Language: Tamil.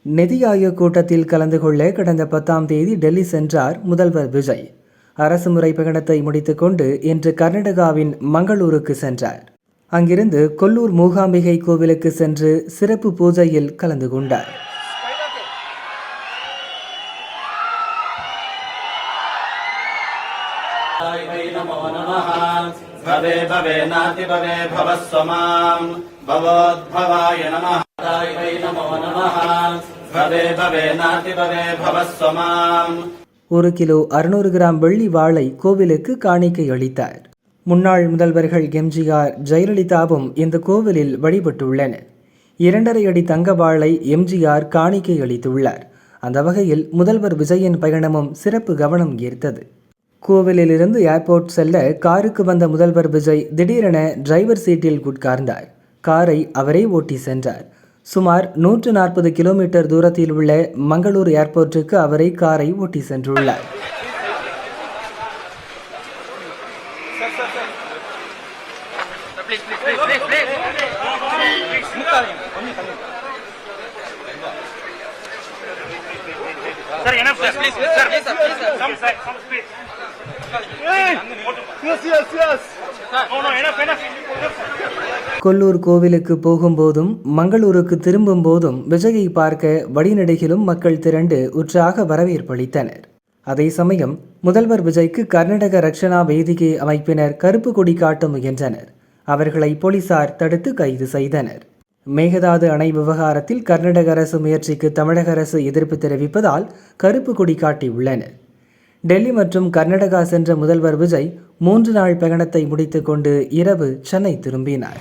நிதி ஆயோக் கூட்டத்தில் கலந்து கொள்ள கடந்த 10ஆம் தேதி டெல்லி சென்றார் முதல்வர் விஜய். அரசுமுறை பயணத்தை முடித்துக்கொண்டு இன்று கர்நாடகாவின் மங்களூருக்கு சென்றார். அங்கிருந்து கொல்லூர் மூகாம்பிகை கோவிலுக்கு சென்று சிறப்பு பூஜையில் கலந்து கொண்டார். भवे भवे नाति भवे भवस्वमाम् भवोद्भवाय नमः वै नमो नमः भवे भवे नाति भवे भवस्वमाम्. 1 கிலோ 600 கிராம் வெள்ளி வாளை கோவிலுக்கு காணிக்கை அளித்தார். முன்னாள் முதல்வர்கள் எம்ஜிஆர், ஜெயலலிதாவும் இந்த கோவிலில் வழிபட்டுள்ளனர். 2.5 அடி தங்க வாளை எம்ஜிஆர் காணிக்கை அளித்துள்ளார். அந்த வகையில் முதல்வர் விஜயின் பயணமும் சிறப்பு கவனம் ஈர்த்தது. கோவிலிலிருந்து ஏர்போர்ட் செல்ல காருக்கு வந்த முதல்வர் விஜய் திடீரென டிரைவர் சீட்டில் உட்கார்ந்தார். காரை அவரே ஓட்டி சென்றார். சுமார் 140 கிலோமீட்டர் தூரத்தில் உள்ள மங்களூர் ஏர்போர்ட்டுக்கு அவரே காரை ஓட்டி சென்றுள்ளார். கொல்லூர் கோவிலுக்கு போகும்போதும் மங்களூருக்கு திரும்பும் போதும் விஜயை பார்க்க வழிநெடுகிலும் மக்கள் திரண்டு உற்சாக வரவேற்பளித்தனர். அதே சமயம் முதல்வர் விஜய்க்கு கர்நாடக ரக்ஷணா வேதிகை அமைப்பினர் கருப்பு கொடி காட்ட முயன்றனர். அவர்களை போலீசார் தடுத்து கைது செய்தனர். மேகதாது அணை விவகாரத்தில் கர்நாடக அரசு முயற்சிக்கு தமிழக அரசு எதிர்ப்பு தெரிவிப்பதால் கருப்பு கொடி காட்டியுள்ளனர். டெல்லி மற்றும் கர்நாடகா சென்ற முதல்வர் விஜய் 3 நாள் பயணத்தை முடித்துக்கொண்டு இரவு சென்னை திரும்பினார்.